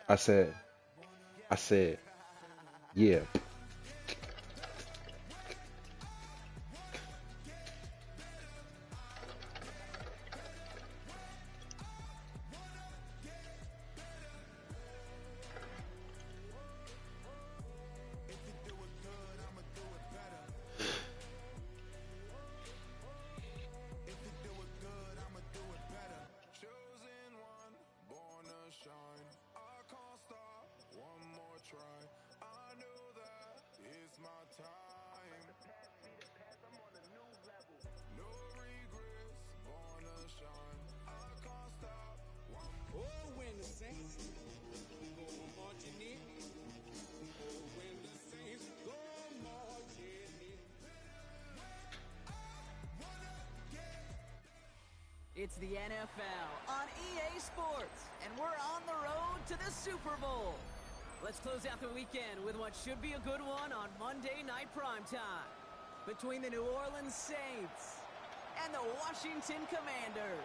I said, I said, yeah. It's the NFL on EA Sports, and we're on the road to the Super Bowl. Let's close out the weekend with what should be a good one on Monday Night Primetime between the New Orleans Saints and the Washington Commanders.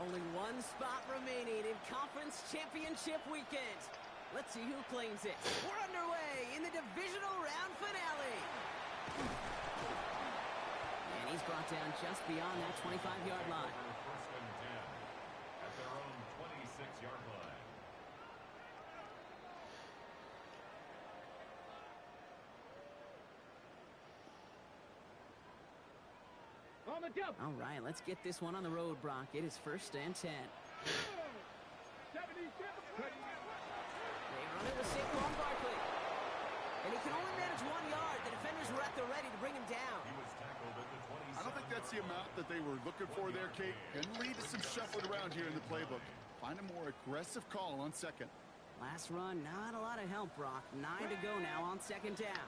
Only one spot remaining in Conference Championship Weekend. Let's see who claims it. We're underway in the divisional round finale. And he's brought down just beyond that 25-yard line. First and 10 at their own 26-yard line. All right, let's get this one on the road, Brock. It is first and 10. They run it with Saquon Barkley. And he can only manage 1 yard. The defenders were at the ready to bring him down. He was tackled at the 27. I don't think that's the amount that they were looking for there, Kate. Can lead to some shuffling around here in the playbook. Find a more aggressive call on second. Last run, not a lot of help, Brock. 9 to go now on second down.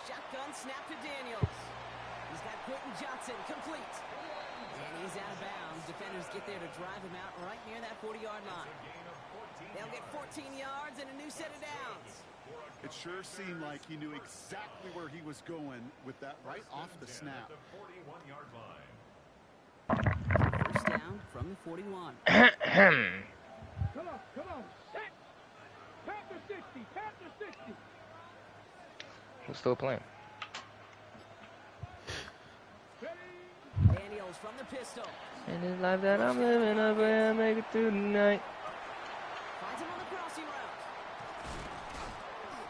Shotgun snap to Daniels. He's got Quentin Johnson complete. And he's out of bounds. Defenders get there to drive him out right near that 40-yard line. They'll get 14 yards and a new set of downs. It sure seemed like he knew exactly where he was going with that right off the snap. First down from the 41. Come on, set. Panther 60, Panther 60. Who's still playing? Daniels from the pistol. And this life that I'm living, I pray I make it through the night. Finds him on the crossing route.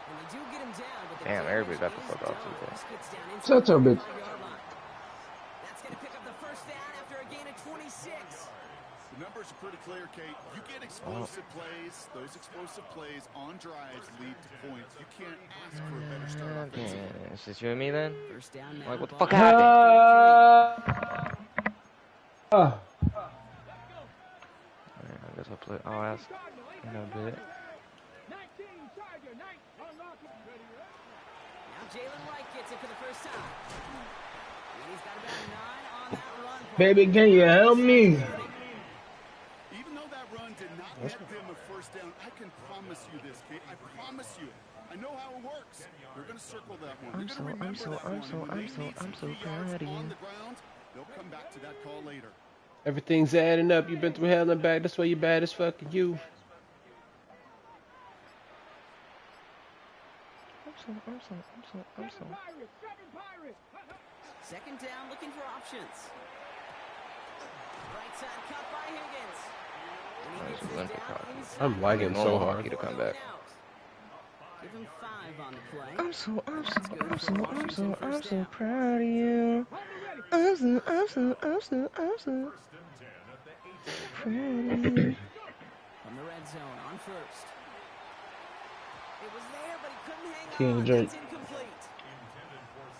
And they do get him down, but the Damn, everybody got the damage fuck is off done. today. This gets down inside Shut your the bitch. 5-yard line. That's going to pick up the first down after a gain of 26. The numbers are pretty clear, Kate. You get explosive plays. Those explosive plays on drives lead to points. You can't ask for a better start offensively. Okay, it's just you and me then? First down now. Like, what the ball fuck happened? Alright, I guess I'll ask in a bit. Now Jalen Wright gets it for the first time. And he's got about 9 on that run. Baby, can you help me? Even though that run did not get them a first down, I can promise you this, Kate. I promise you. I know how it works. They're going to circle that one. They're going to remember that one. And when they need some key yards on the ground, they'll come back to that call later. Everything's adding up. You've been through hell and back. That's why you bad as fucking you. I'm so. Second down, looking for options. Right side cut by Higgins. And he gets this down inside. I'm lagging so hard. Lucky to come back. Give him 5 on the play. I'm so First down. proud of you. I'm so proud of you. From the red zone on first. It was there, but he couldn't hang King on. Drake. That's incomplete.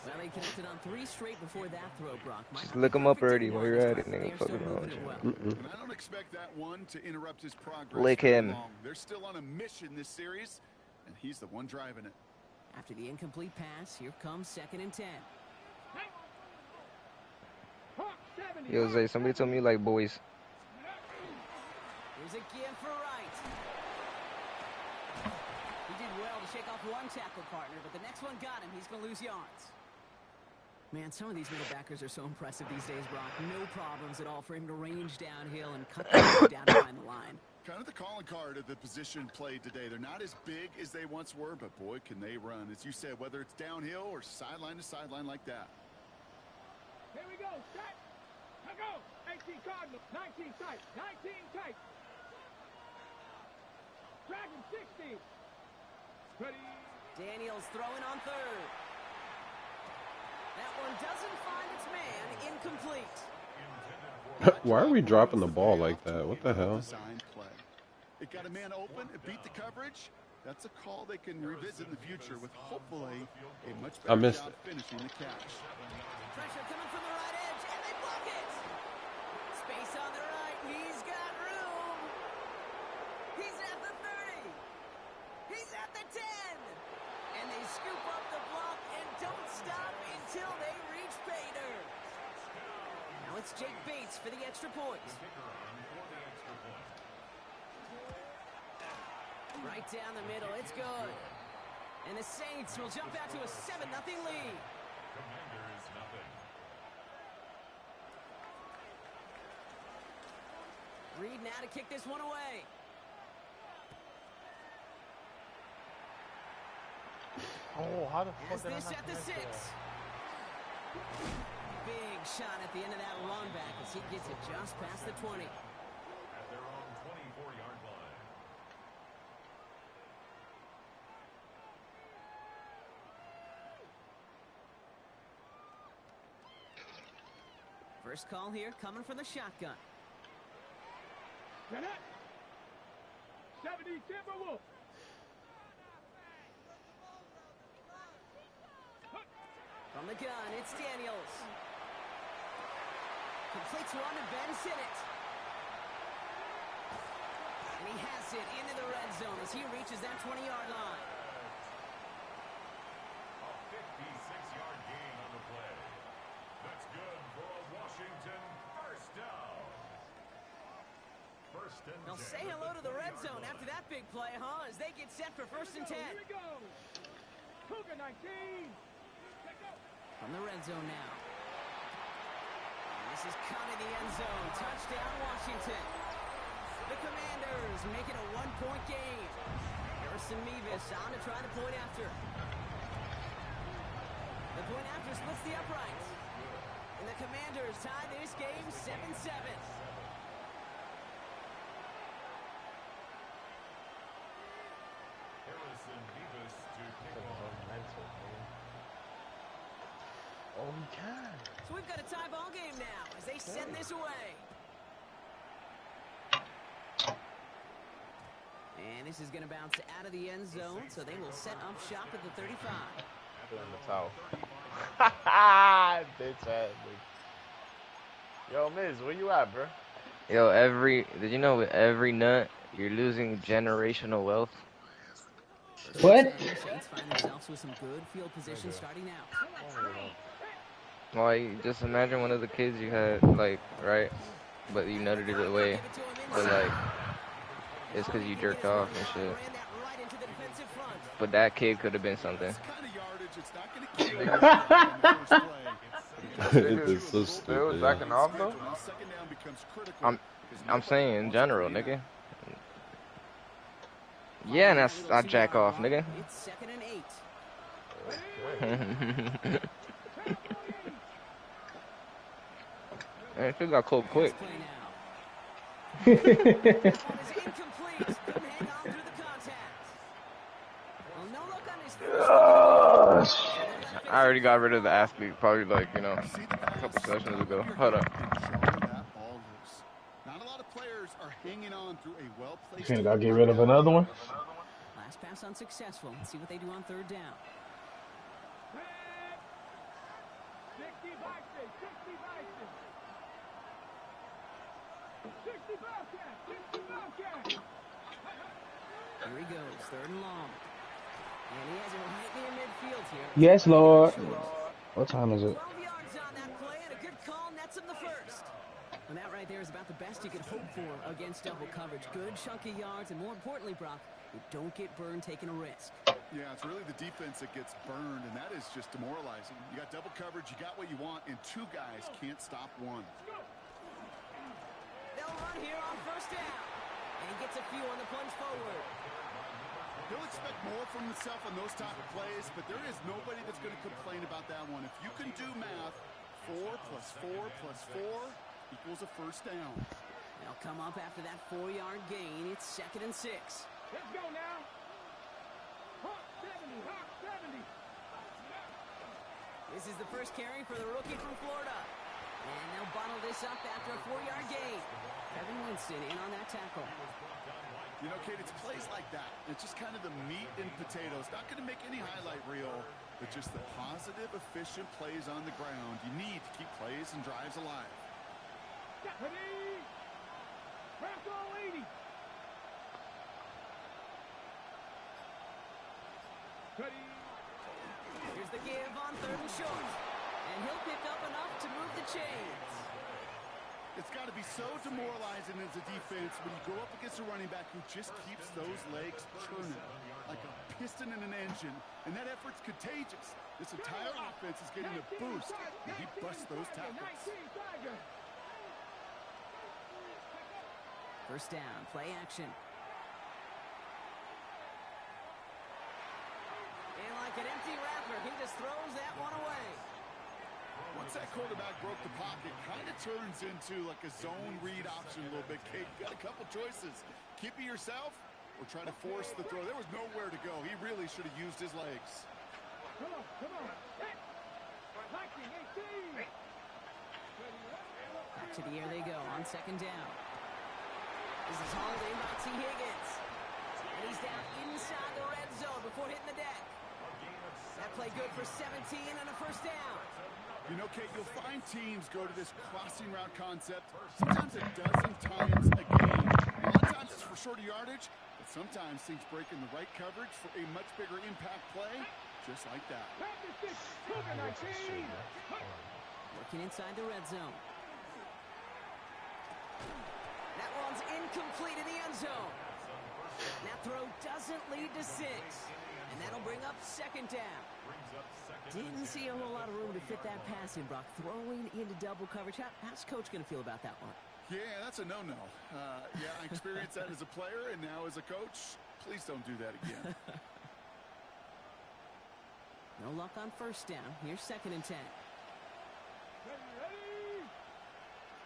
Well, he connected on 3 straight before that throw, Brock. Just look him up already while you're at it, nigga. Fucking on. And I don't expect that one to interrupt his progress. Lick very him. long. They're still on a mission this series, and he's the one driving it. After the incomplete pass, here comes 2nd and 10. Yo, Zay, somebody told me you like boys. Here's a give for Wright. He did well to shake off one tackle partner, but the next one got him. He's going to lose yards. Man, some of these middle backers are so impressive these days, Brock. No problems at all for him to range downhill and cut the down behind the line. Kind of the calling card of the position played today. They're not as big as they once were, but boy, can they run. As you said, whether it's downhill or sideline to sideline like that. Here we go. Set. Now go. 18 Cardinals. 19 tight. 19 tight. Dragon 60. Ready. Daniels throwing on 3rd. That one doesn't find its man. Incomplete. Why are we dropping the ball like that? What the hell? Design play. It got a man open. It beat the coverage. That's a call they can revisit in the future with hopefully a much better job finishing the catch. Pressure coming from the right edge, and they block it. Space on the right. He's got room. He's at the 30. He's at the 10. And they scoop up the block and don't stop until they reach pay dirt. Now it's Jake Bates for the extra point. Right down the middle, it's good. And the Saints will jump out to a 7-0 lead. Reed now to kick this one away. Oh, how the fuck As did I this not at the connect 6. that? Big shot at the end of that run back as he gets it just past the 20. At their own 24-yard line. First call here coming from the shotgun. Get it. 70 Timberwolves. From the gun, it's Daniels. Completes one to Ben Sinnott. And he has it into the red zone as he reaches that 20-yard line. A 56-yard gain on the play. That's good for a Washington first down. First and 10. They'll say hello to the red zone after that big play, huh? As they get set for 1st and 10. Here we go. Cougar 19. From the red zone now. And this is cut in the end zone. Touchdown, Washington. The Commanders make it a 1-point game. Harrison Mevis on to try the point after. The point after splits the uprights. And the Commanders tie this game 7-7. Harrison Davis to kick off. Oh, he can. So we've got a tie ball game now as they send this away. And this is going to bounce out of the end zone, so they will set up shop at the 35. In the south. Bitch ass nigga. Yo, Miz, where you at, bro? Yo, did you know with every nut, you're losing generational wealth? What? Saints find themselves with some good field position starting now. Like, just imagine one of the kids you had, like, right? But you nutted it away. But, like, it's because you jerked off and shit. But that kid could have been something. It is so stupid. They was backing off, though? I'm saying in general, nigga. Yeah, and I jack off, nigga. It's 2nd and 8. Man, it got cold quick. I already got rid of the athlete, probably like, you know, a couple sessions ago. Hold up. Not a lot of players are hanging on through a well-placed. Think I'll get rid of another one? Last pass unsuccessful. Let's see what they do on 3rd down. 60 Vikings. 60 Vikings. 60 Bobcats. 60 Bobcats. Here he goes, 3rd and long. And he has it right near midfield here. Yes, Lord. What time is it? 12 yards on that play, and a good call nets him the first. And that right there is about the best you could hope for against double coverage. Good chunky yards, and more importantly, Brock, you don't get burned taking a risk. Yeah, it's really the defense that gets burned, and that is just demoralizing. You got double coverage, you got what you want, and two guys can't stop one. They'll run here on first down. And he gets a few on the plunge forward. He'll expect more from himself on those type of plays, but there is nobody that's going to complain about that one. If you can do math, 4 plus 4 plus 4 equals a first down. They'll come up after that 4-yard gain. It's 2nd and 6. Let's go now. Hawk 70, Hawk 70. This is the first carry for the rookie from Florida. And they'll bottle this up after a 4-yard gain. Evan Winston in on that tackle. You know, Kate, it's plays like that. It's just kind of the meat and potatoes. Not going to make any highlight reel, but just the positive, efficient plays on the ground. You need to keep plays and drives alive. Ready? Bravo 80. Ready? Here's the give on 3rd and short. And he'll pick up enough to move the chains. It's got to be so demoralizing as a defense when you go up against a running back who just keeps those legs churning like a piston in an engine, and that effort's contagious. This entire offense is getting a boost, and he busts those tackles. First down, play action. And like an empty wrapper, he just throws that one away. Once that quarterback broke the pocket, kind of turns into like a zone read option a little bit. Kate, you got a couple choices. Keep it yourself or try to force the throw. There was nowhere to go. He really should have used his legs. Come on, come on. Hey. 19, 18. Back to the air they go on 2nd down. This is hauled in by T. Higgins. And he's down inside the red zone before hitting the deck. That play good for 17 and a first down. You know, Kate, you'll find teams go to this crossing route concept sometimes a dozen times a game. A lot of times it's for shorter yardage, but sometimes things break in the right coverage for a much bigger impact play, just like that. Working inside the red zone. That one's incomplete in the end zone. That throw doesn't lead to 6. And that'll bring up 2nd down. Didn't see a whole lot of room to fit that pass in, Brock. Throwing into double coverage. How's Coach going to feel about that one? Yeah, that's a no-no. Yeah, I experienced that as a player and now as a coach. Please don't do that again. No luck on first down. Here's 2nd and 10. Ready?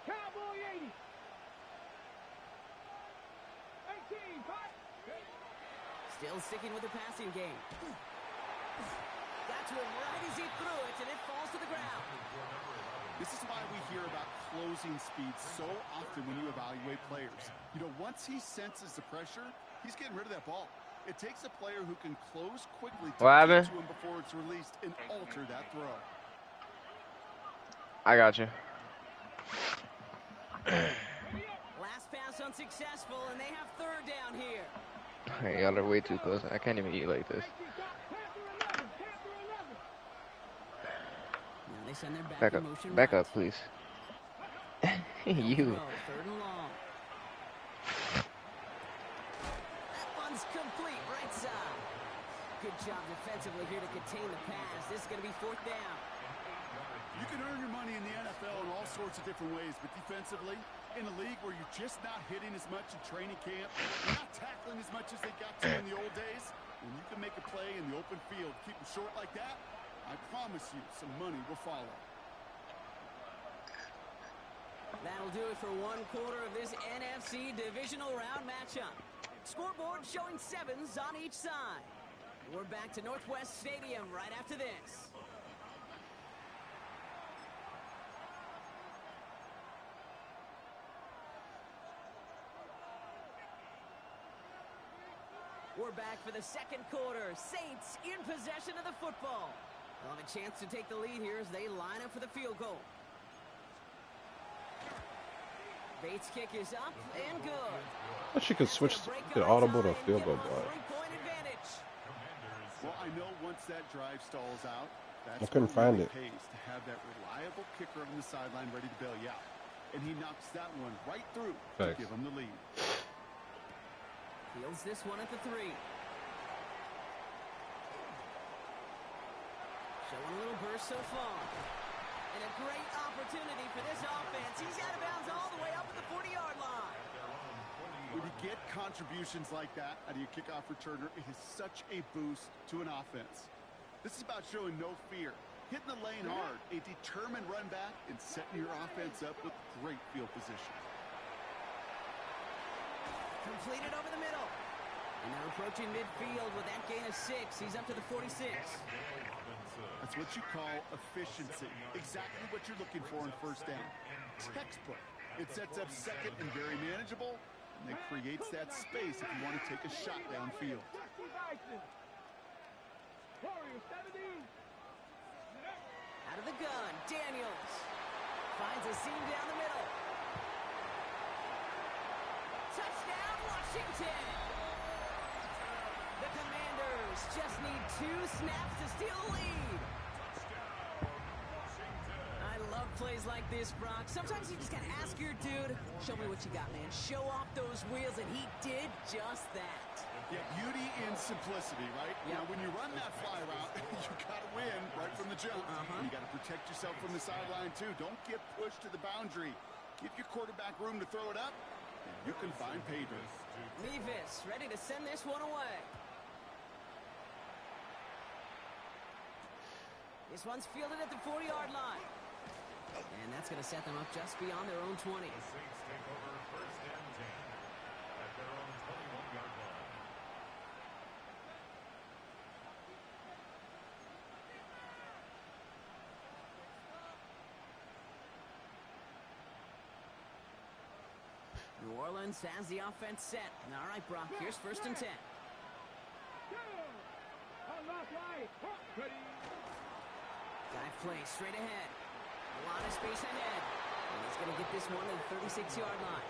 Cowboy 80. 18, 5. Still sticking with the passing game. Got to him right as he threw it, and it falls to the ground. This is why we hear about closing speed so often when you evaluate players. You know, once he senses the pressure, he's getting rid of that ball. It takes a player who can close quickly to get to him before it's released and alter that throw. I got you. Last pass unsuccessful, and they have 3rd down here. Hey, y'all are way too close. I can't even eat like this. Now they send their Back up. motion Back right. up, please. You. 3rd and long. That one's complete, right side. Good job defensively here to contain the pass. This is going to be 4th down. You can earn your money in the NFL in all sorts of different ways, but defensively, in a league where you're just not hitting as much in training camp, you're not tackling as much as they got to in the old days, when you can make a play in the open field, keep them short like that, I promise you some money will follow. That'll do it for one quarter of this NFC divisional round matchup. Scoreboard showing 7s on each side. We're back to Northwest Stadium right after this. We're back for the 2nd quarter. Saints in possession of the football. They'll have a chance to take the lead here as they line up for the field goal. Bates' kick is up and good. I wish you could switch the audible to field goal block. Well, I know once that drive stalls out, that's I couldn't what find really it. pays to have that reliable kicker on the sideline ready to bail you out. And he knocks that one right through to give him the lead. Fields this one at the 3. Showing a little burst so far. And a great opportunity for this offense. He's out of bounds all the way up at the 40-yard line. When you get contributions like that out of your kickoff returner, it is such a boost to an offense. This is about showing no fear, hitting the lane hard, a determined run back, and setting your offense up with great field position. Completed over the middle. And they're approaching midfield with that gain of 6. He's up to the 46. That's what you call efficiency. Exactly what you're looking for in first down. Textbook. It sets up second and very manageable, and it creates that space if you want to take a shot downfield. Out of the gun, Daniels finds a seam down the middle. Touchdown, Washington! The Commanders just need 2 snaps to steal the lead. I love plays like this, Brock. Sometimes you just gotta ask your dude, show me what you got, man. Show off those wheels, and he did just that. Yeah, beauty in simplicity, right? Yep. Now, when you run that fly route, you gotta win right from the jump. You gotta protect yourself from the sideline, too. Don't get pushed to the boundary. Give your quarterback room to throw it up, and you can find pay dirt. Levis ready to send this one away. This one's fielded at the 40-yard line. And that's going to set them up just beyond their own 20. The Saints take over first and 10 at their own 21-yard line. New Orleans has the offense set. All right, Brock, here's first and 10. Dive play straight ahead. A lot of space ahead. And he's going to get this one to the 36-yard line.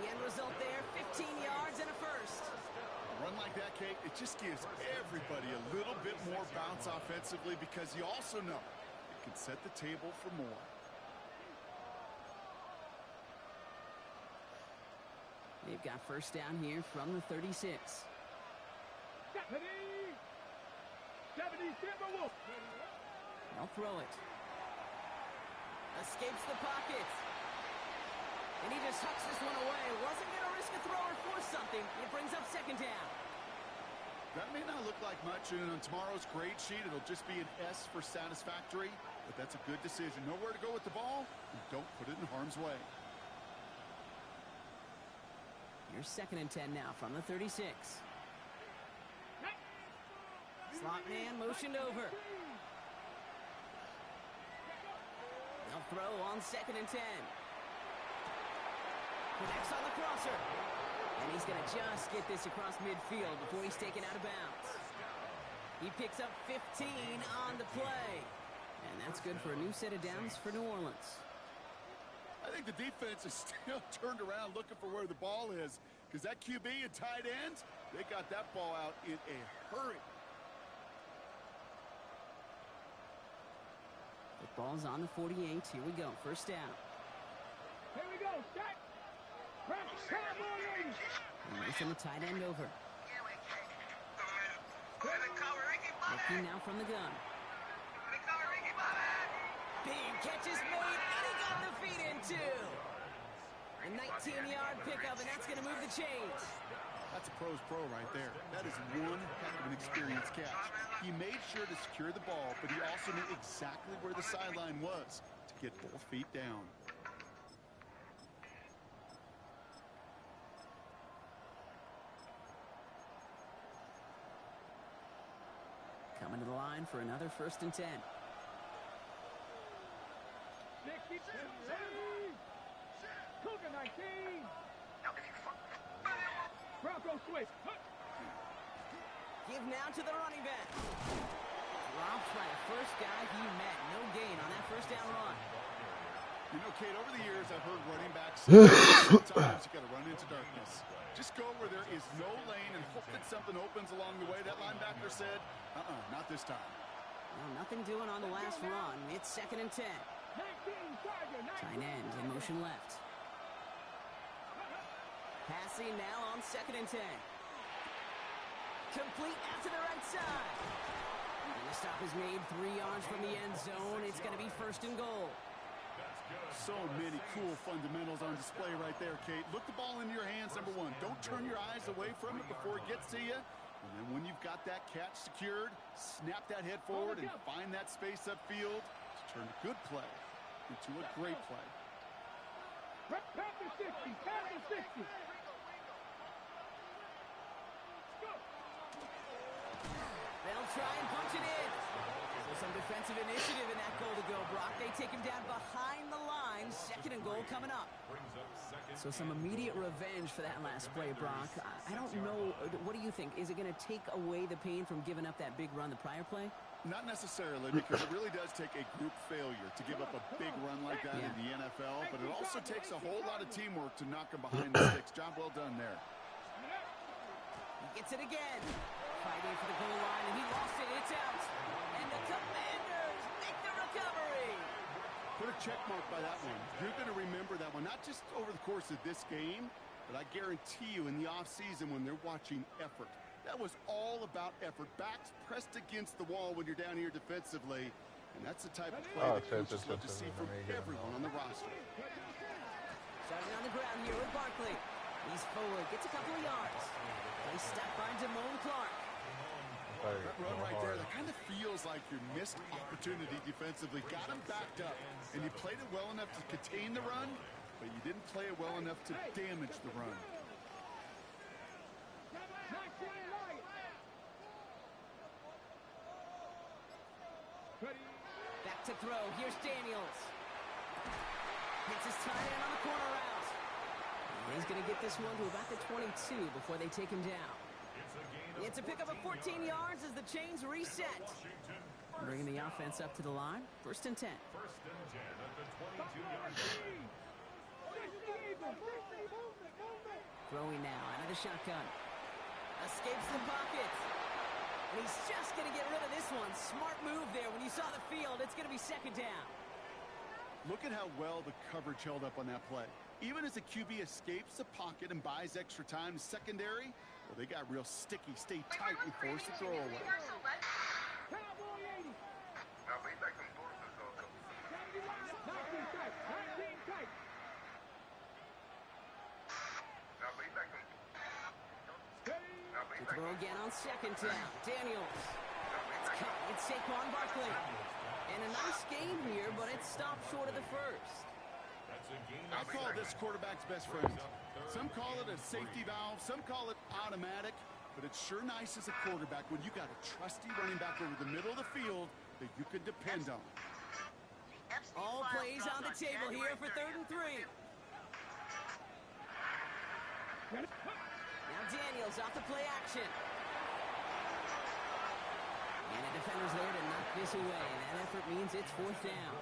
The end result there, 15 yards and a first. A run like that, Kate, it just gives everybody a little bit more bounce offensively because you also know it can set the table for more. They've got first down here from the 36. They'll throw it. Escapes the pocket. And he just tucks this one away. Wasn't going to risk a throw or force something. It brings up second down. That may not look like much, and on tomorrow's grade sheet, it'll just be an S for satisfactory, but that's a good decision. Nowhere to go with the ball, and don't put it in harm's way. Here's second and 10 now from the 36. Slot man motioned over. They'll throw on second and 10. Connects on the crosser. And he's going to just get this across midfield before he's taken out of bounds. He picks up 15 on the play. And that's good for a new set of downs for New Orleans. I think the defense is still turned around looking for where the ball is, because that QB and tight end, they got that ball out in a hurry. The ball's on the 48. Here we go. First down. Here we go. Set. Press. And racing the tight end over. Looking now from the gun. Big catch is made, and he got the feet in too. A 19-yard pickup, and that's going to move the chains. That's a pro's pro right there. That is one heck of an experienced catch. He made sure to secure the ball, but he also knew exactly where the sideline was to get both feet down. Coming to the line for another first and 10. Cougar 19. Bronco switch. Give now to the running back. Dropped by the first guy he met. No gain on that first down run. You know, Kate, over the years, I've heard running backs say sometimes you got to run into darkness. Just go where there is no lane and hope that something opens along the way. That linebacker said, not this time. Well, nothing doing on the last run. It's 2nd and 10. Tight end in motion left. Passing now on 2nd and 10. Complete out to the right side. And the stop is made 3 yards from the end zone. It's going to be 1st and goal. So many cool fundamentals on display right there, Kate. Look the ball into your hands, number one. Don't turn your eyes away from it before it gets to you. And then when you've got that catch secured, snap that head forward and find that space upfield to turn a good play into a great play. Pass the 60, pass the 60. They'll try and punch it in. So some defensive initiative in that goal to go, Brock. They take him down behind the line. 2nd and goal coming up. So some immediate revenge for that last play, Brock. I don't know. What do you think? Is it going to take away the pain from giving up that big run the prior play? Not necessarily, because it really does take a group failure to give up a big run like that in the NFL, but it also takes a whole lot of teamwork to knock him behind the sticks. Job well done there. He gets it again. Fighting for the goal line, and he lost it. It's out. And the Commanders make the recovery. Put a check mark by that one. You're going to remember that one, not just over the course of this game, but I guarantee you in the offseason when they're watching effort. That was all about effort. Backs pressed against the wall when you're down here defensively, and that's the type of play that coaches love to see from everyone on the roster. Starting on the ground here with Barkley. He's forward, gets a couple of yards. They step by Damone Clark. That run right there, that kind of feels like your missed opportunity defensively. Got him backed up, and you played it well enough to contain the run, but you didn't play it well enough to damage the run. Back to throw. Here's Daniels. Hits his tight end on the corner route. And he's going to get this one to about the 22 before they take him down. It's a pickup of 14 yards as the chains reset. Bringing the offense up to the line. 1st and 10. 1st and 10 at the 22-yard line. Throwing now out of the shotgun. Escapes the pocket. And he's just going to get rid of this one. Smart move there. When you saw the field, it's going to be 2nd down. Look at how well the coverage held up on that play. Even as the QB escapes the pocket and buys extra time secondary, well, they got real sticky. Stay tight and force the throw away. Cowboy 80. 19 tight. 19 tight. To throw again on 2nd down. Daniels. It's Saquon Barkley. And a nice game here, but it stopped short of the first. I call this quarterback's best friend. Some call it a safety valve, some call it automatic, but it's sure nice as a quarterback when you got a trusty running back over the middle of the field that you can depend on. All plays on the table here for 3rd and 3. Now Daniels off the play action. And the defender's there to knock this away. That effort means it's 4th down.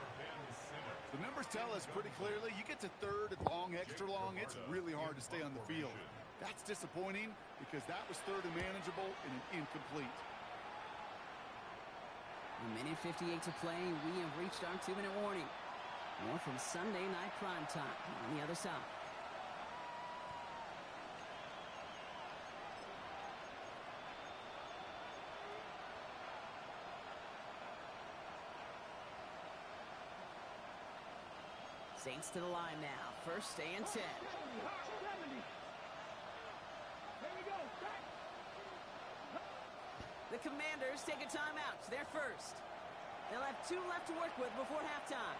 The numbers tell us pretty clearly, you get to 3rd and long, extra long, it's really hard to stay on the field. That's disappointing because that was 3rd and manageable and an incomplete. A minute 58 to play. We have reached our 2-minute warning. More from Sunday Night Primetime on the other side. Saints to the line now. 1st and 10. The Commanders take a timeout. They're first. They'll have 2 left to work with before halftime.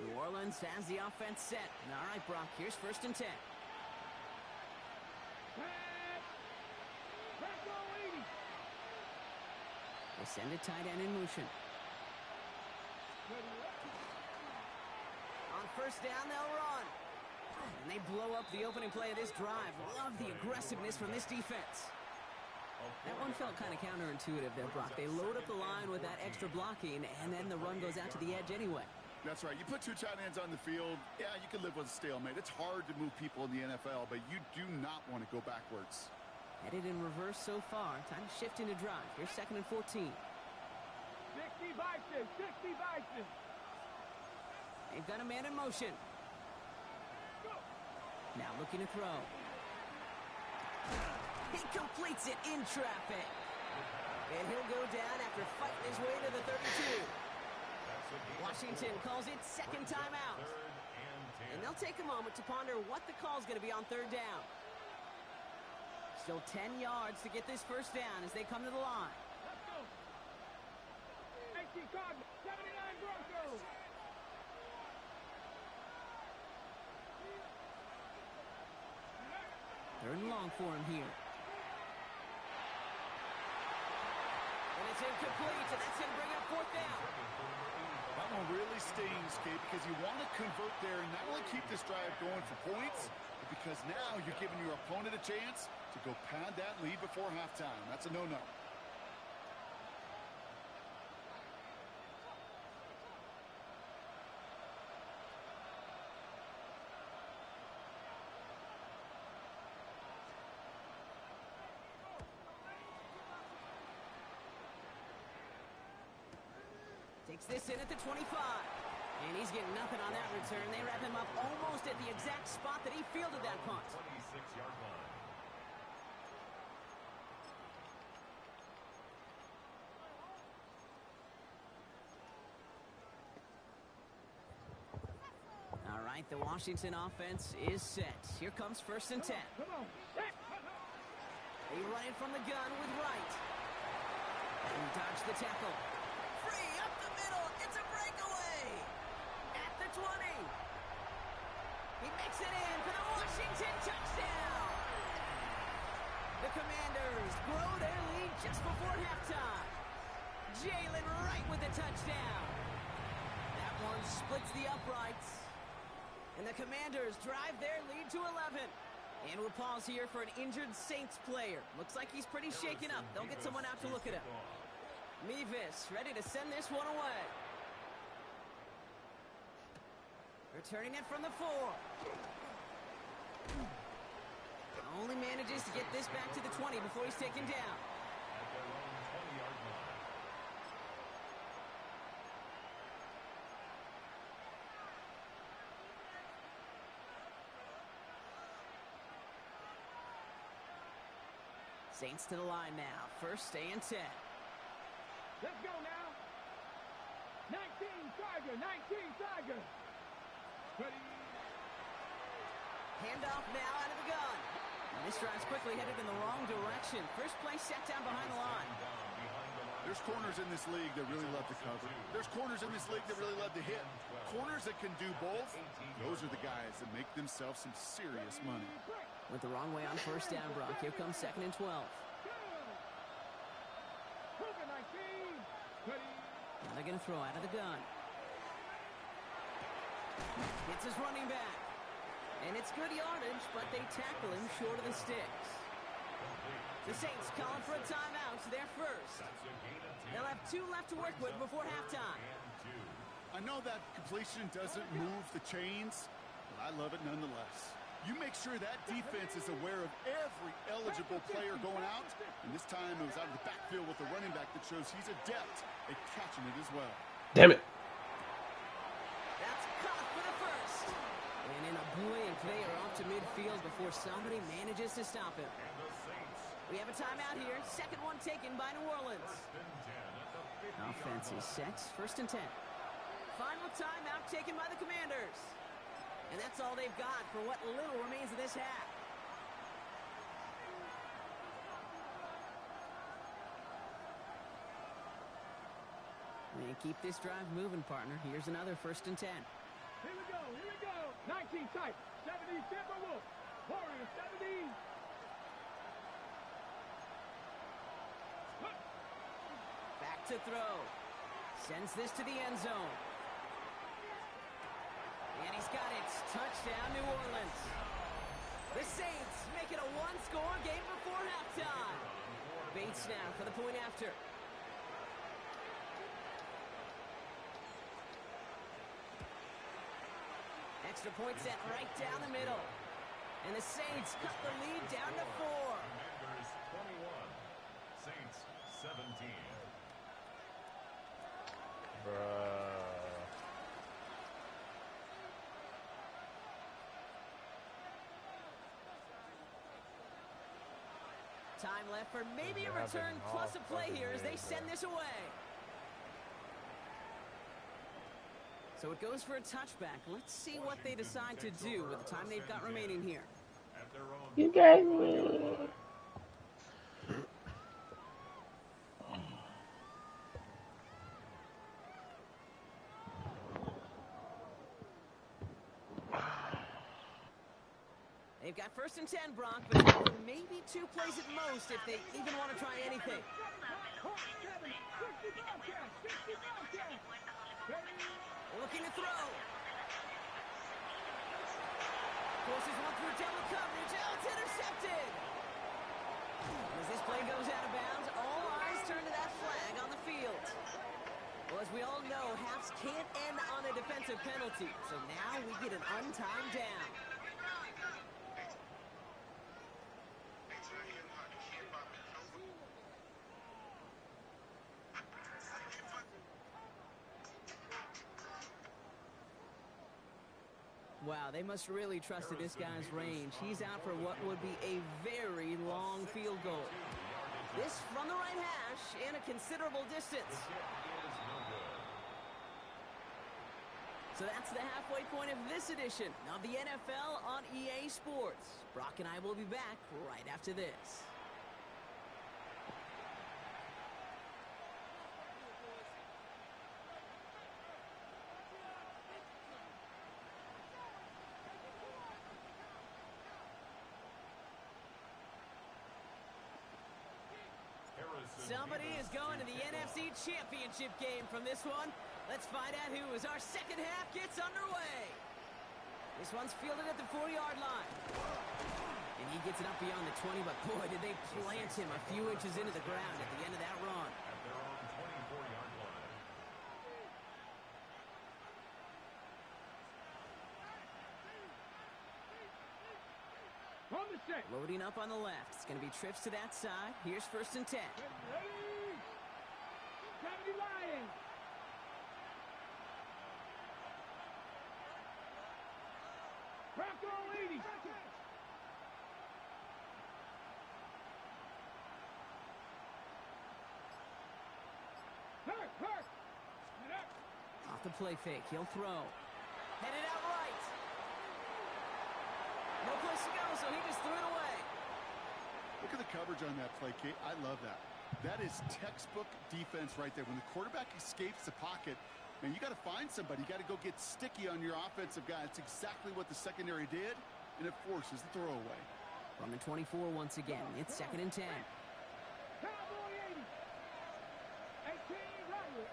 New Orleans has the offense set. All right, Brock, here's 1st and 10. They send a tight end in motion. On 1st down, they'll run. And they blow up the opening play of this drive. Love the aggressiveness from this defense. That one one felt kind of counterintuitive there, Brock. They load up the line with that extra blocking, and then the run goes out to the edge anyway. That's right. You put two tight ends on the field, yeah, you can live with a stalemate. It's hard to move people in the NFL, but you do not want to go backwards. Headed in reverse so far. Time to shift into drive. Here's 2nd and 14. 60 Vikings, 60 Vikings. They've got a man in motion. Now looking to throw. He completes it in traffic. And he'll go down after fighting his way to the 32. Washington calls it 2nd timeout. And they'll take a moment to ponder what the call is going to be on 3rd down. Still 10 yards to get this 1st down as they come to the line. Let's go. 18 Cardinals, 79 Broncos. 3rd and long for him here. And it's incomplete, and that's going to bring up 4th down. That one really stings, Kate, because you want to convert there and not only keep this drive going for points, but because now you're giving your opponent a chance to go pad that lead before halftime. That's a no-no. Takes this in at the 25. And he's getting nothing on that return. They wrap him up almost at the exact spot that he fielded that punt. 26-yard line. All right, the Washington offense is set. Here comes 1st and 10. Come on. They run it from the gun with Wright. And dodge the tackle. Free up the middle. It's a breakaway. At the 20. He makes it in for the Washington touchdown. The Commanders grow their lead just before halftime. Jalen Wright with the touchdown. That one splits the uprights. And the Commanders drive their lead to 11. And we'll pause here for an injured Saints player. Looks like he's pretty shaken up. They'll get someone out to look at him. Mevis ready to send this one away. Returning it from the 4. Only manages to get this back to the 20 before he's taken down. At their own 20-yard line. Saints to the line now. 1st and 10. Let's go now. 19 Tiger, 19 Tiger. Ready. Handoff now out of the gun. And this drive's quickly headed in the wrong direction. First play set down behind the line. There's corners in this league that really love to cover. There's corners in this league that really love to hit. Corners that can do both, those are the guys that make themselves some serious money. Went the wrong way on 1st down, Brock. Here comes 2nd and 12. Hooker 19. Ready. Now they're going to throw out of the gun. Hits his running back. And it's good yardage, but they tackle him short of the sticks. The Saints calling for a timeout. Their 1st. They'll have 2 left to work with before halftime. I know that completion doesn't move the chains, but I love it nonetheless. You make sure that defense is aware of every eligible player going out, and this time it was out of the backfield with the running back that shows he's adept at catching it as well. Damn it. That's caught for the 1st. And in a blink, they are off to midfield before somebody manages to stop him. We have a timeout here. 2nd one taken by New Orleans. Offense is set. 1st and 10. Final timeout taken by the Commanders. And that's all they've got for what little remains of this half. And keep this drive moving, partner. Here's another 1st and 10. Here we go, here we go. 19 tight, 70 Timberwolves. Warriors 70. Back to throw. Sends this to the end zone. And he's got it. Touchdown, New Orleans. The Saints make it a 1-score game before halftime. Base Saints now for the point after. Extra point set right down the middle. And the Saints cut the lead down to 4. Commanders 21, Saints 17. Bruh. Time left for maybe a They're return having plus a all play fucking here as they day, send bro. this away. So it goes for a touchback. Let's see what they decide to do with the time they've got remaining here. At their own You got 35-yard me. line. They've got 1st and 10, Brock, but maybe 2 plays at most if they even want to try anything. Looking to throw. Forces one through double coverage. Oh, it's intercepted. As this play goes out of bounds, all eyes turn to that flag on the field. Well, as we all know, halves can't end on a defensive penalty, so now we get an untimed down. Wow, they must really trust in this guy's range. He's out for what would be a very long field goal. This from the right hash and a considerable distance. So that's the halfway point of this edition of the NFL on EA Sports. Brock and I will be back right after this. Somebody is going to the NFC Championship game from this one. Let's find out who as our second half gets underway. This one's fielded at the 40-yard line. And he gets it up beyond the 20, but boy, did they plant him a few inches into the ground at the end of that run. At their own 24-yard line. On the set. Loading up on the left. It's going to be trips to that side. Here's 1st and 10. Ready. Kennedy Lions. Bronco 80. Hurt. Off the play fake. He'll throw. Headed out right. No place to go, so he just threw it away. Look at the coverage on that play, Kate. I love that. That is textbook defense right there. When the quarterback escapes the pocket, man, you got to find somebody. You got to go get sticky on your offensive guy. It's exactly what the secondary did, and it forces the throwaway. From the 24 once again. It's 2nd and 10. Cowboy 80. 18 Rattler.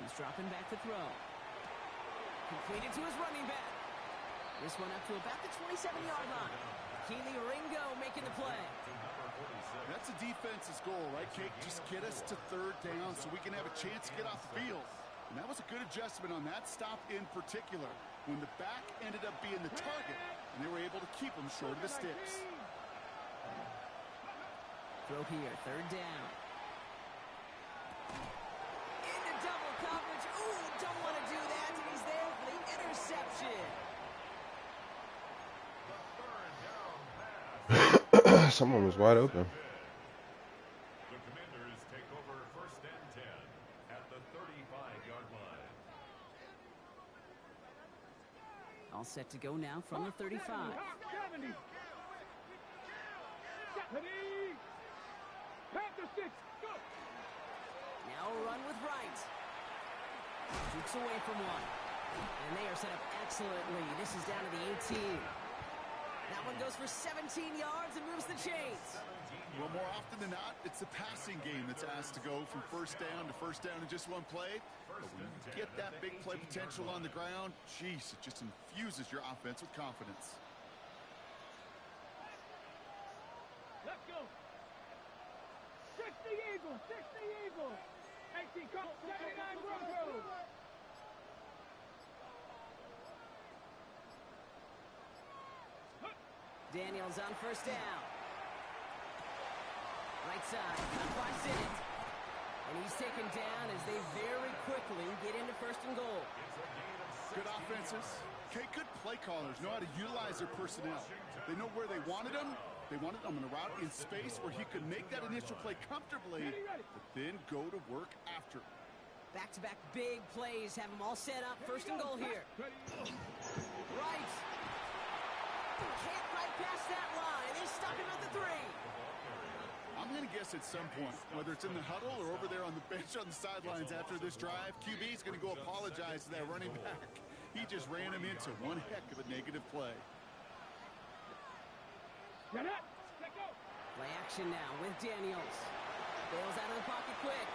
He's dropping back to throw. Completed to his running back. This one up to about the 27-yard line. Keely Ringo making the play. That's a defense's goal, right, Kate? Just get us to 3rd down so we can have a chance to get off the field. And that was a good adjustment on that stop in particular, when the back ended up being the target, and they were able to keep him short of the sticks. Throw here, 3rd down. Into double coverage. Ooh, don't want to do that. And he's there for the interception. Someone was wide open. The Commanders take over 1st and 10 at the 35-yard line. All set to go now from the 35. 70. Panther 6. Go. Now a run with Wright. Jukes away from one. And they are set up excellently. This is down to the 18. That one goes for 17 yards and moves the chains. Well, more often than not, it's the passing game that's asked to go from 1st down to 1st down in just one play. But when you get that big play potential on the ground, geez, it just infuses your offense with confidence. Eagles, 60 Eagles. 18 Colts, 79 Broncos. Daniels on first down. Right side, up by Sinnott. And he's taken down as they very quickly get into first and goal. Good offenses. Okay, good play callers know how to utilize their personnel. They know where they wanted them. They wanted them in a route in space where he could make that initial play comfortably, but then go to work after. Back-to-back big plays have them all set up. First and goal here. Right. Can't quite pass that line. They stuck him at the 3. I'm going to guess at some point, whether it's in the huddle or over there on the bench on the sidelines after this drive, QB is going to go apologize to that running back. He just ran him into one heck of a negative play. Play action now with Daniels. Bails out of the pocket quick.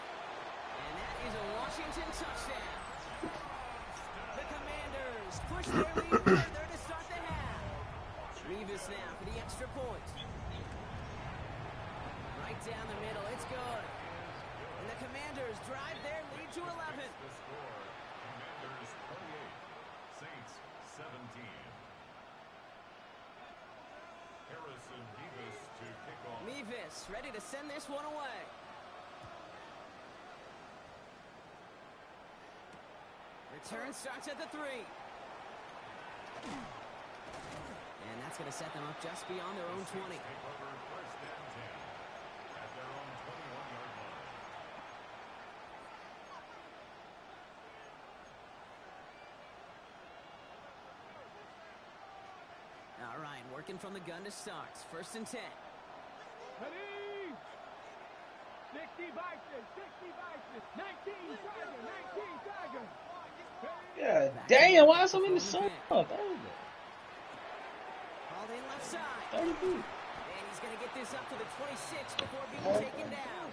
And that is a Washington touchdown. The Commanders push their lead further to start the half. Revis now for the extra point. Right down the middle, it's good. And the Commanders drive their lead to 11. The score, Commanders 28, Saints 17. Harrison Davis to kick off. Mevis ready to send this one away. Return starts at the 3. And that's going to set them up just beyond their own 20. Take over first and 10 at their own 21-yard line. All right, working from the gun to start. First and 10. Ready? 60 Bison, 60 Bison. 19 Tiger, 19 Tiger. Yeah, damn, why so many subs? Hauled in left side. 30 feet. And he's going to get this up to the 26 before being taken down.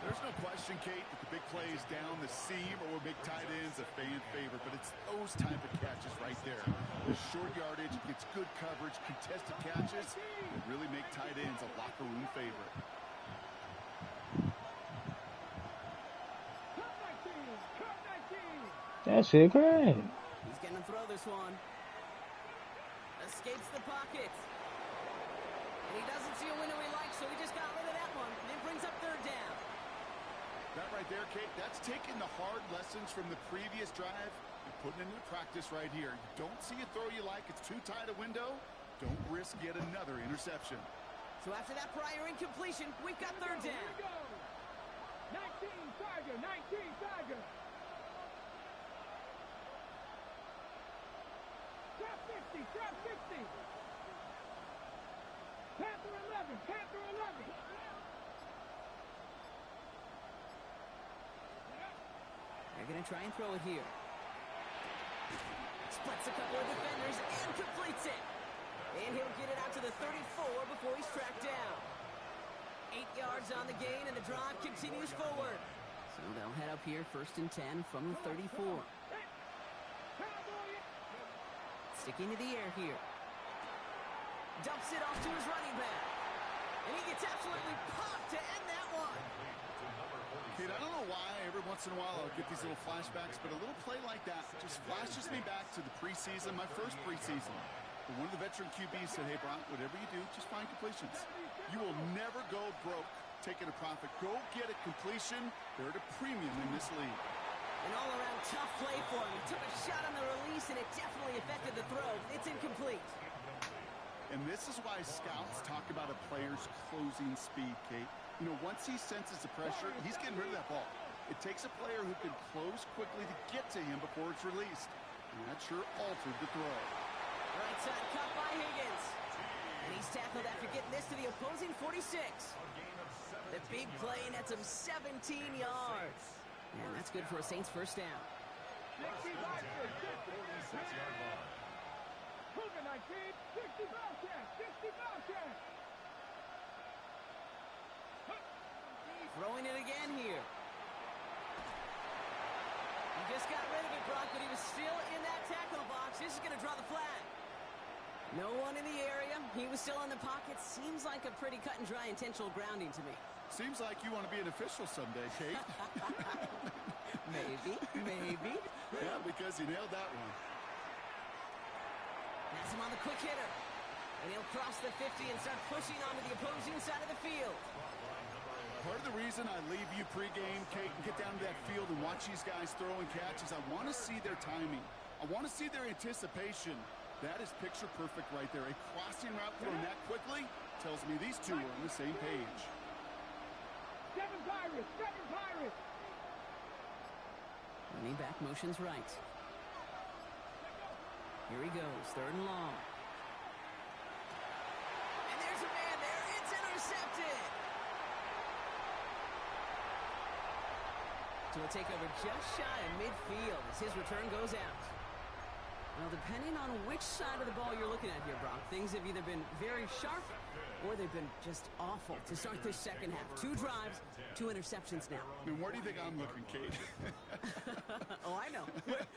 There's no question, Kate, that the big plays down the seam or big tight ends a fan favorite, but it's those type of catches right there. The short yardage, it's good coverage, contested catches that really make tight ends a locker room favorite. That shit great. He's going to throw this one. Escapes the pocket. And he doesn't see a window he likes, so he just got rid of that one. And it brings up third down. That right there, Kate, that's taking the hard lessons from the previous drive and putting it into practice right here. You don't see a throw you like, it's too tight a window, don't risk yet another interception. So after that prior incompletion, we've got third down. 19 Tiger, 19 Tiger. Trap 50, trap 50. Panther 11, Panther 11. They're going to try and throw it here. Splits a couple of defenders and completes it. And he'll get it out to the 34 before he's tracked down. 8 yards on the gain, and the drive continues forward. So they'll head up here, first and 10 from the 34. Sticking to the air here. Dumps it off to his running back. And he gets absolutely popped to end that one. Kid, I don't know why every once in a while I'll get these little flashbacks, but a little play like that just flashes me back to the preseason, my first preseason. And one of the veteran QBs said, hey, Brock, whatever you do, just find completions. You will never go broke taking a profit. Go get a completion. They're at a premium in this league. An all-around tough play for him. He took a shot on the release, and it definitely affected the throw. It's incomplete. And this is why scouts talk about a player's closing speed, Kate. You know, once he senses the pressure, he's getting rid of that ball. It takes a player who can close quickly to get to him before it's released. And that sure altered the throw. Right side cut by Higgins. And he's tackled after getting this to the opposing 46. The big play nets him 17 yards. And that's good for a Saints first down. 60 Bison, 46-yard line. Cougar 19, 60 Bison, 60 Bison. Throwing it again here. He just got rid of it, Brock, but he was still in that tackle box. This is going to draw the flag. No one in the area. He was still in the pocket. Seems like a pretty cut and dry intentional grounding to me. Seems like you want to be an official someday, Kate. Maybe. Yeah, because you nailed that one. That's him on the quick hitter. And he'll cross the 50 and start pushing onto the opposing side of the field. Part of the reason I leave you pregame, Kate, and get down to that field and watch these guys throw and catch is I want to see their timing. I want to see their anticipation. That is picture perfect right there. A crossing route thrown that quickly tells me these two are on the same page. Seven Pirates. Running back motions right. Here he goes, 3rd and long. And there's a man there. It's intercepted. So we'll take over just shy of midfield as his return goes out. Well, depending on which side of the ball you're looking at here, Brock, things have either been very sharp or they've been just awful to start this second half. 2 drives, 2 interceptions now. I mean, where do you think I'm looking, Kate? Oh, I know.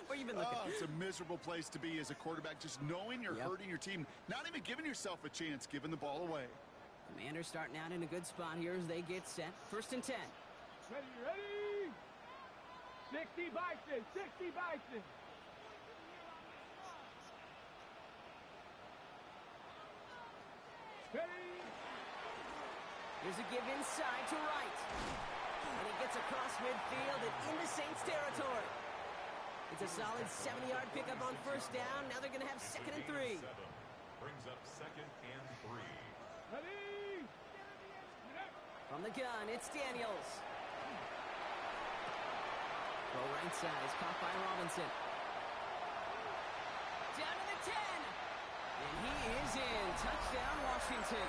Where you been looking? Oh, it's a miserable place to be as a quarterback, just knowing you're hurting your team, not even giving yourself a chance, giving the ball away. Commanders starting out in a good spot here as they get set. 1st and 10. Ready? 60 Bison. Ready? Here's a give inside to right. And he gets across midfield and into Saints territory. It's a solid 70-yard pickup on 1st down. Now they're going to have 2nd and 3. Brings up 2nd and 3. Ready? From the gun, it's Daniels. Throw right side is caught by Robinson. Down to the 10. And he is in. Touchdown, Washington.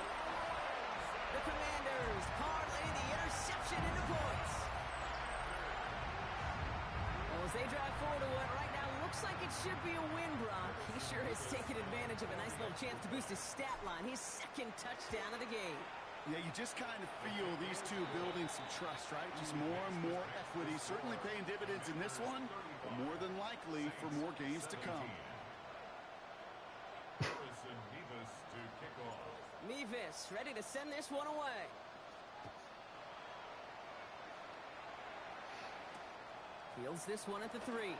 The Commanders parlay the interception into points. Well, as they drive forward to what right now looks like it should be a win, Brock. He sure has taken advantage of a nice little chance to boost his stat line. His 2nd touchdown of the game. Yeah, you just kind of feel these two building some trust, right? Just more and more equity. Certainly paying dividends in this one, but more than likely for more games to come. Nevis ready to send this one away. Fields this one at the 3.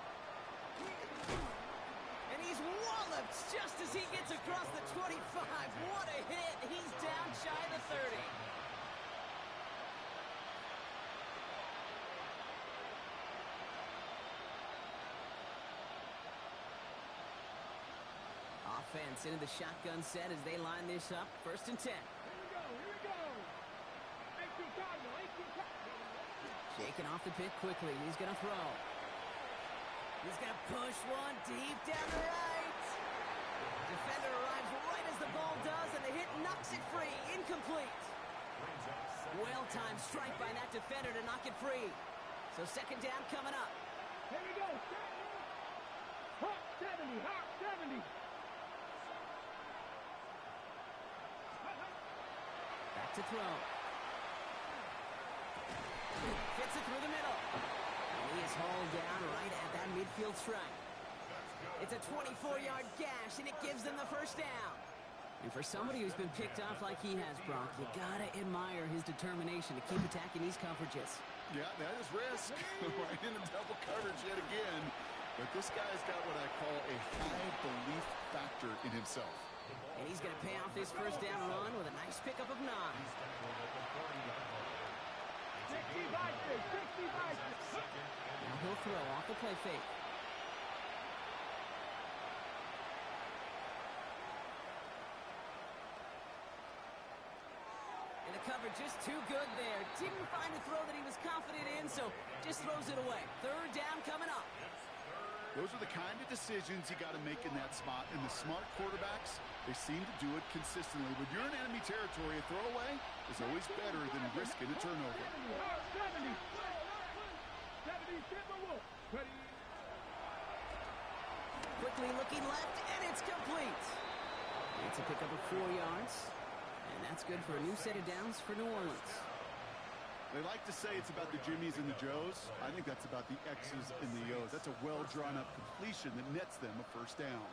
And he's walloped just as he gets across the 25. What a hit. He's down shy of the 30. Offense into the shotgun set as they line this up. 1st and 10. Here we go. 18 Cardinal. Shaking off the pick quickly. He's going to throw. He's going to push one deep down the right. Defender arrives right as the ball does, and the hit knocks it free. Incomplete. Well-timed strike by that defender to knock it free. So 2nd down coming up. Here we go. Hawk 70. Back to throw. Fits it through the middle. And he is hauled down right at that midfield strike. It's a 24-yard gash, and it gives them the 1st down. And for somebody who's been picked off like he has, Brock, you gotta admire his determination to keep attacking these coverages. Yeah, that is risk. Right into double coverage yet again. But this guy's got what I call a high belief factor in himself. And he's going to pay off this 1st down run with a nice pickup of 9. 60 Bison. Now he'll throw off the play fake. And the coverage just too good there. Didn't find a throw that he was confident in, so just throws it away. 3rd down coming up. Those are the kind of decisions you got to make in that spot. And the smart quarterbacks, they seem to do it consistently. When you're in enemy territory, a throwaway is always better than risking a turnover. 70 Timberwolves. Ready? Quickly looking left, and it's complete. It's a pickup of 4 yards. And that's good for a new set of downs for New Orleans. They like to say it's about the Jimmies and the Joes. I think that's about the X's and the O's. That's a well-drawn-up completion that nets them a 1st down.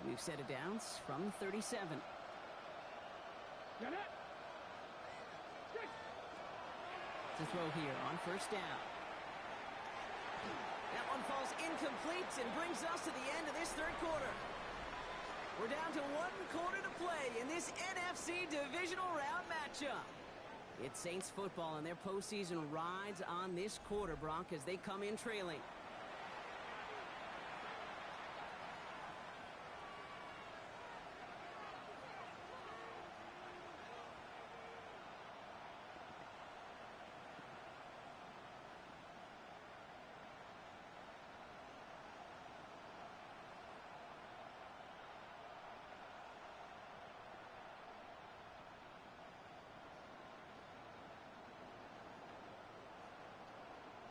We've set it down from 37. Get it. To throw here on first down. That one falls incomplete and brings us to the end of this third quarter. We're down to 1 quarter to play in this NFC Divisional Round matchup. It's Saints football, and their postseason rides on this quarter, Brock, as they come in trailing.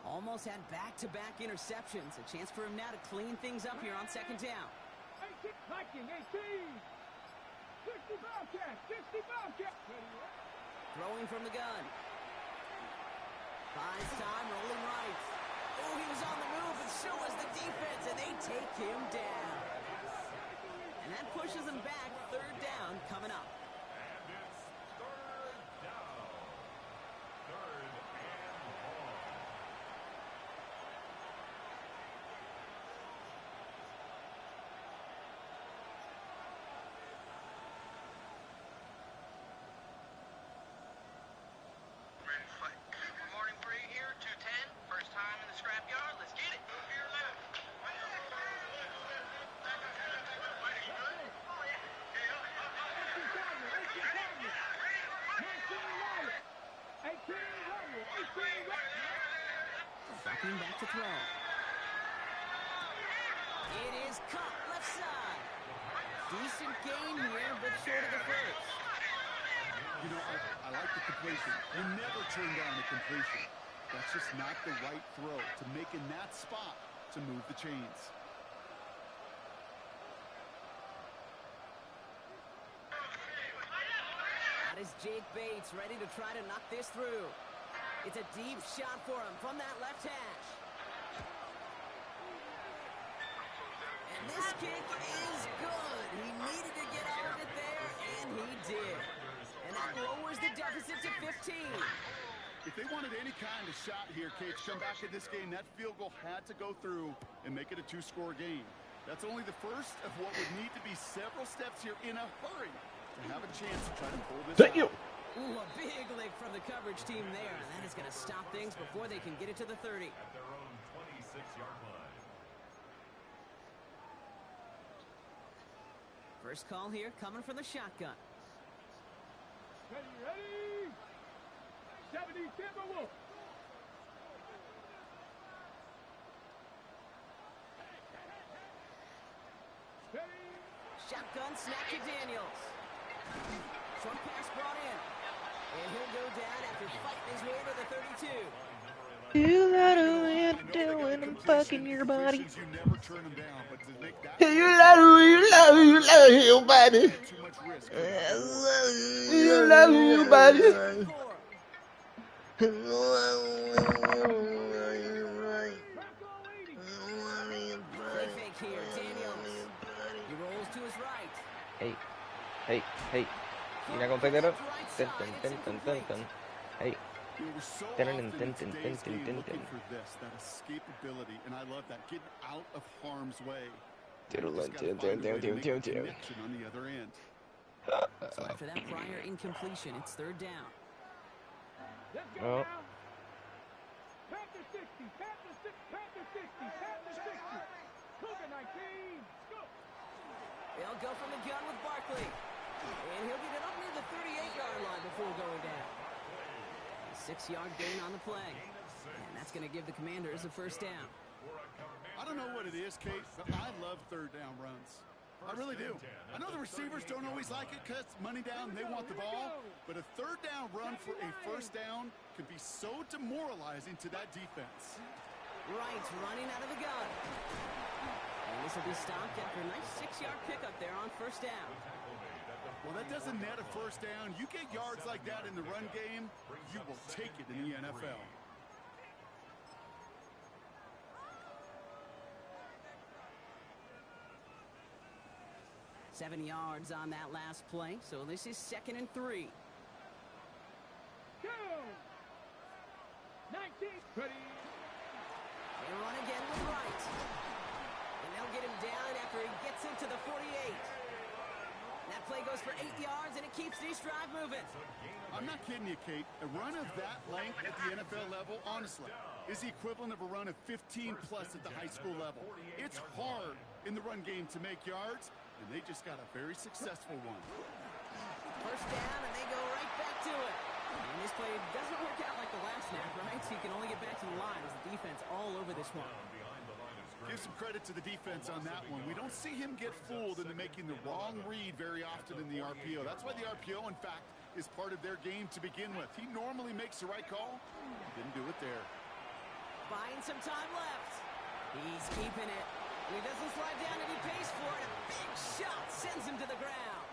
Almost had back-to-back interceptions. A chance for him now to clean things up here on second down. 18, 19, 18. 60 Bobcat, 60 Bobcat. Throwing from the gun. Buys time, rolling right. Oh, he was on the move, but so was the defense, and they take him down. And that pushes him back. Third down coming up. And it's third down. Third and long. Good morning, Bree here, 210. First time in the scrapyard. Let's get it. Move to your left. Ducking back to throw. It is caught left side. Decent gain here, but short of the first. You know, I like the completion. You never turn down a completion. That's just not the right throw to make in that spot to move the chains. That is Jake Bates ready to try to knock this through. It's a deep shot for him from that left hash. And this kick is good. He needed to get out of it there, and he did. And that lowers the deficit to 15. If they wanted any kind of shot here, Kate, to come back in this game, that field goal had to go through and make it a 2-score game. That's only the first of what would need to be several steps here in a hurry to have a chance to try to pull this Thank you. out. Ooh, a big lick from the coverage team there. And that is going to stop things before they can get it to the 30. At their own 26-yard line. First call here coming from the shotgun. Ready, ready. 70 Timberwolves. Ready. Shotgun snap to Daniels. Short pass brought in. And he'll go down after fighting his way to the 32. You got a way of doing, I'm fucking your body. You never turn them down, but to make that You love your body. too much risk. You love your body. Play fake here, Daniels. He rolls to his right. Hey, hey, hey. You're not gonna pick that up? Dun, dun, dun, dun, dun, dun. Hey. We were so Dun, often dun, in dun, today's dun, game dun, looking dun. for this, that escapability, and I love that, getting out of harm's way. Diddle, Just gotta dun, find a dun, way to dun, make dun, the dun. connection on the other end. So after that prior incompletion, it's third down. Let's go Well. now. Panther 60, Panther 60, Panther 60, Panther 60. Cougar 19. Let's go. They'll go from the gun with Barkley. And he'll get it up near the 38-yard line before going down. A 6-yard gain on the play. And that's going to give the Commanders a first down. I don't know what it is, Kate, but I love third down runs. I really do. I know the receivers don't always like it because money down, they want the ball. But a third down run for a first down can be so demoralizing to that defense. Wright's running out of the gun. And this will be stopped after a nice 6-yard pickup there on first down. Well, that doesn't net a first down. You get yards like that in the run game, you will take it in the NFL. 7 yards on that last play, so this is 2nd and 3. Go. 19. Ready. They run again with Wright. And they'll get him down after he gets into the 48. That play goes for 8 yards, and it keeps this drive moving. I'm not kidding you, Kate. A run of that length at the NFL level, honestly, is the equivalent of a run of 15-plus at the high school level. It's hard in the run game to make yards, and they just got a very successful one. First down, and they go right back to it. And this play doesn't work out like the last snap, right? So you can only get back to the line as the defense all over this one. Give some credit to the defense on that one. We don't see him get fooled into making the wrong read very often in the RPO. That's why the RPO, in fact, is part of their game to begin with. He normally makes the right call. He didn't do it there. Buying some time left. He's keeping it. And he doesn't slide down, and he pays for it. A big shot sends him to the ground.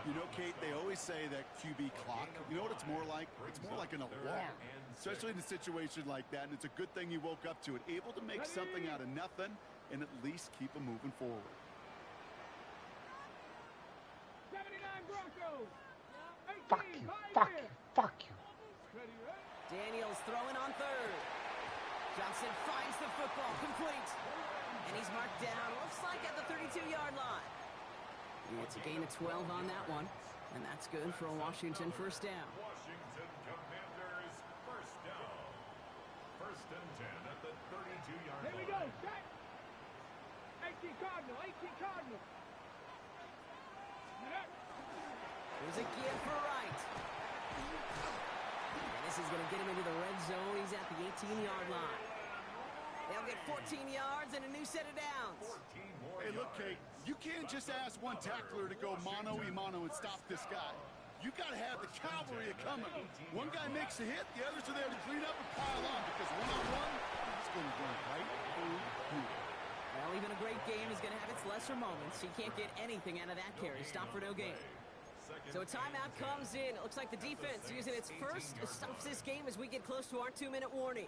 You know, Kate, they always say that QB clock, you know what it's more like? It's more like an alarm, especially in a situation like that. And it's a good thing you woke up to it, able to make something out of nothing and at least keep them moving forward. 79 Broncos. 18, Fuck you, fuck you, fuck you. Ready, ready. Daniels throwing on 3rd. Johnson finds the football complete. And he's marked down, looks like at the 32-yard line. It's a gain of 12 on that one, and that's good for a Washington first down. Washington Commanders first down. 1st and 10 at the 32-yard line. Here we go. Set. 18 Cardinal. 18 Cardinal. There's a give for Wright. And this is going to get him into the red zone. He's at the 18-yard line. They'll get 14 yards and a new set of downs. Hey, look, Kate, you can't just ask one tackler to go mano-a-mano and stop this guy. You got to have the cavalry coming. One guy makes a hit, the others are there to clean up and pile on, because one-on-one, it's going to run right through you. Well, even a great game is going to have its lesser moments. He can't get anything out of that carry. Stop for no gain. So a timeout comes in. It looks like the defense using its first stops this game as we get close to our 2-minute warning.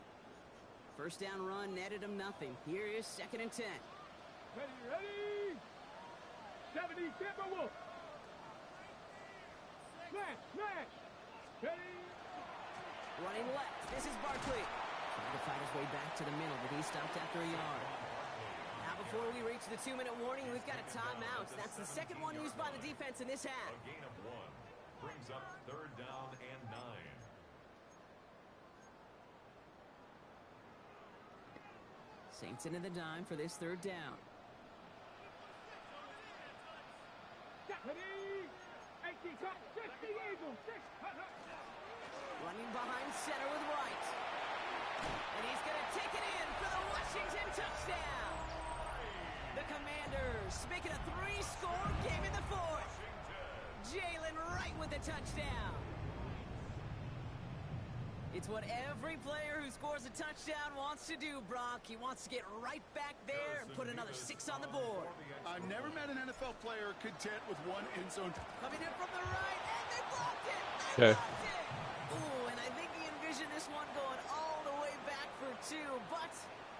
First down run netted him nothing. Here is 2nd and 10. Ready, ready. 70 Timberwolves. Smash, smash. Ready. Running left. This is Barkley. Trying to fight his way back to the middle, but he stopped after a yard. Now before we reach the 2-minute warning, we've got a timeout. That's the second one used by the defense in this half. A gain of 1 brings up 3rd down and 9. Saints into the dime for this 3rd down. Ready. 18 cut. 60 Eagles. 6. Running behind center with Wright. And he's going to take it in for the Washington touchdown. The Commanders making a 3-score game in the 4th. Jalen Wright with the touchdown. It's what every player who scores a touchdown wants to do, Brock. He wants to get right back there and put another 6 on the board. I've never met an NFL player content with one end zone. Coming in from the right, and they blocked it. Okay. Blocked it. Ooh, and I think he envisioned this one going all the way back for 2, but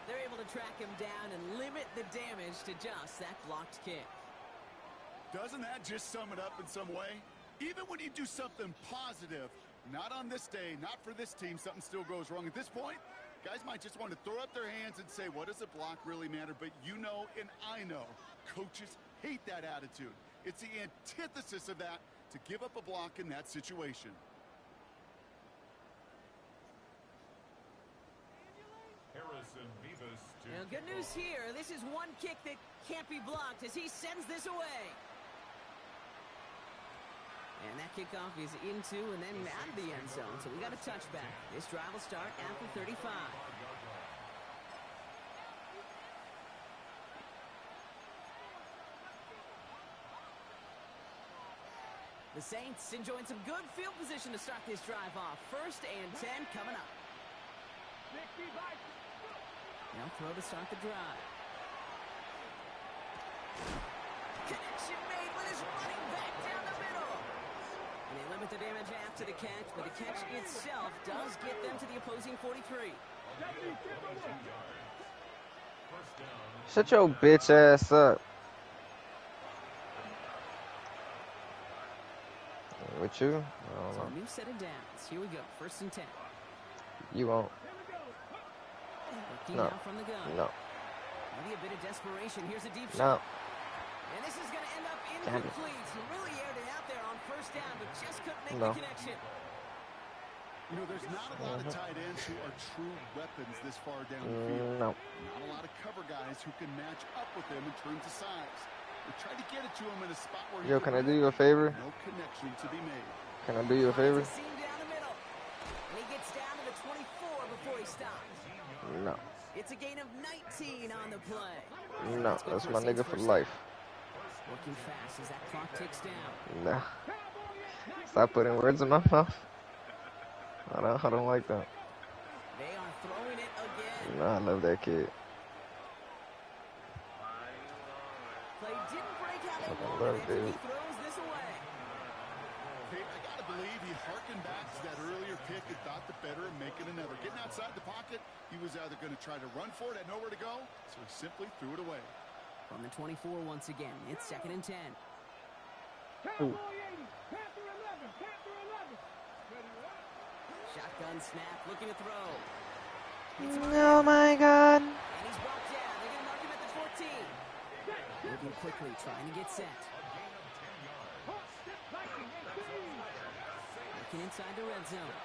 they're able to track him down and limit the damage to just that blocked kick. Doesn't that just sum it up in some way? Even when you do something positive, not on this day, not for this team, something still goes wrong. At this point, guys might just want to throw up their hands and say, what does a block really matter? But you know, and I know, coaches hate that attitude. It's the antithesis of that, to give up a block in that situation. Harrison Beavis to Now, good news here. This is one kick that can't be blocked as he sends this away. And that kickoff is into and then out of the end zone. So we got a touchback. This drive will start at the 35. The Saints enjoying some good field position to start this drive off. 1st and 10 coming up. Now throw to start the drive. Connection made with his running back down the middle. And they limit the damage after the catch, but the catch itself does get them to the opposing 43. Shut your bitch ass up. With you? I don't So know. a new set of downs. Here we go. 1st and 10. You won't. Working No. now from the gun. No. Maybe a bit of desperation. Here's a deep No. shot. And this is going to end up incomplete. He really aired it out there on 1st down, but just couldn't make No. the connection. You know, there's not a lot of tight ends who are true weapons this far down the field. No. Not a lot of cover guys who can match up with them in terms of size. We tried to get it to him in a spot where Yo, can I do you a favor? no connection to be made. Can I do you a favor? Finds a seam down the middle. And he gets down to the 24 before he stops. No. It's a gain of 19 on the play. No. That's my nigga for life. Working fast as that clock ticks down. Nah. Stop putting words in my mouth. I don't like that. They are throwing it again. Nah, I love that kid. Play didn't break how they Fucking wanted love it. dude. He throws this away. Hey, I gotta believe he harkened back to that earlier pick and thought the better of making another. Getting outside the pocket, he was either going to try to run for it, had nowhere to go, so he simply threw it away. From the 24 once again. It's 2nd and 10. Cowboy 80. Panther 11. Panther 11. Shotgun snap, looking to throw. Oh my god. And he's brought down. They're going to mark him at the 14. Moving quickly, trying to get set. Looking inside the red zone.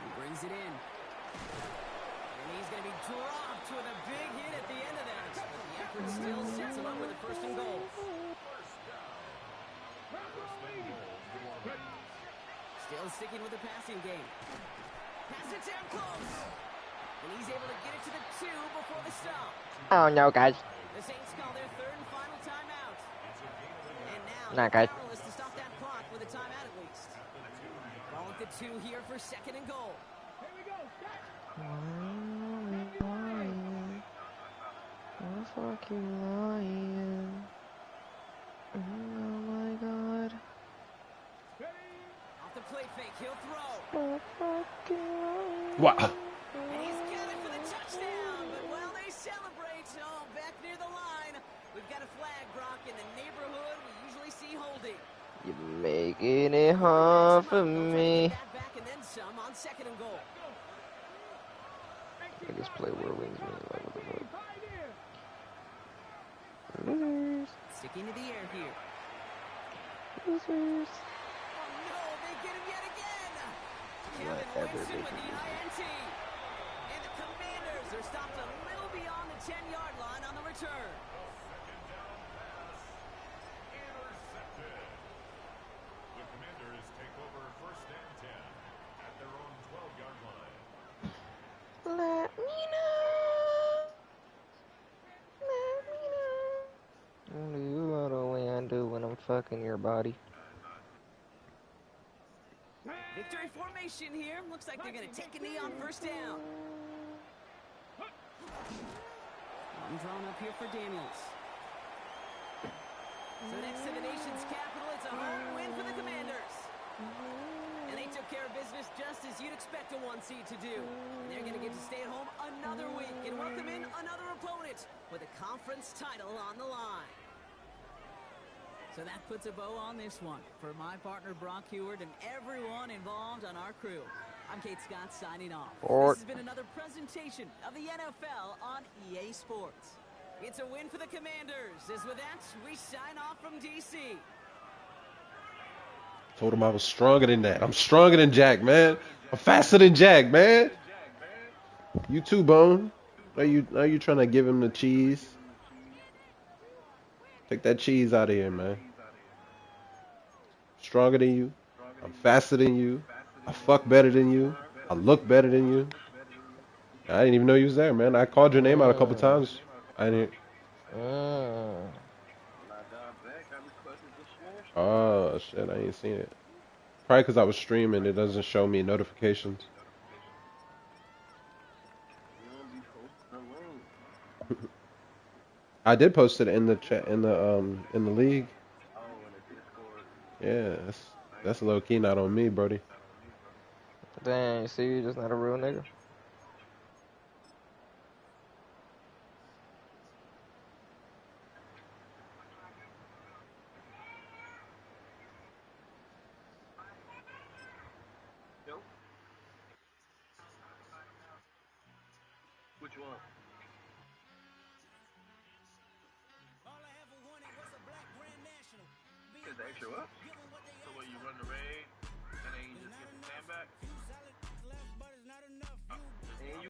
He brings it in. And he's going to be dropped with a big hit at the end of that. But the effort still sets him up with a 1st and goal. Still sticking with the passing game. Pass it down close. And he's able to get it to the 2 before the stop. Oh no, guys. The Saints call their 3rd and final timeout. And now Not they're good. powerless to stop that clock with a timeout at least. Ball at the 2 here for 2nd and goal. Here we go. Set. I'm fucking lying. Oh my god. Off the play fake, he'll throw. I'm fucking lying. Wow. And he's got it for the touchdown. But while they celebrate, back near the line, we've got a flag, Brock, in the neighborhood we usually see holding. You're making it hard for me. Back and then some on 2nd and goal. I just play whirlwinds, man. Like, what the fuck? Losers. Sticking to the air here. Losers. Oh no, they get him yet again. Not Kevin ever Winston with making the this. INT. And the Commanders are stopped a little beyond the 10-yard line on the return. Intercepted. The Commanders take over 1st and 10 at their own 12-yard line. Let me know. Let me know. Do all the way I do when I'm fucking your body. Victory formation here. Looks like they're going to take a knee on 1st down. I'm drawn up here for Daniels. So next to the nation's capital, it's a home win for the Commanders. And they took care of business just as you'd expect a 1 seed to do. And they're going to get to stay at home another week and welcome in another opponent with a conference title on the line. So that puts a bow on this one. For my partner, Brock Heward, and everyone involved on our crew, I'm Kate Scott signing off. This has been another presentation of the NFL on EA Sports. It's a win for the Commanders. As with that, we sign off from D.C. Told him I was stronger than that. I'm stronger than Jack, man. I'm faster than Jack, man. You too, Bone. Are you trying to give him the cheese? Take that cheese out of here, man. Stronger than you. I'm faster than you. I fuck better than you. I look better than you. I didn't even know you was there, man. I called your name out a couple times. I didn't. Oh, shit. I ain't seen it. Probably because I was streaming. It doesn't show me notifications. I did post it in the chat in the league. Yeah, that's low key not on me, Brody. Dang, you see, you're just not a real nigga. want? All I ever wanted was a black grand national. Is the extra what?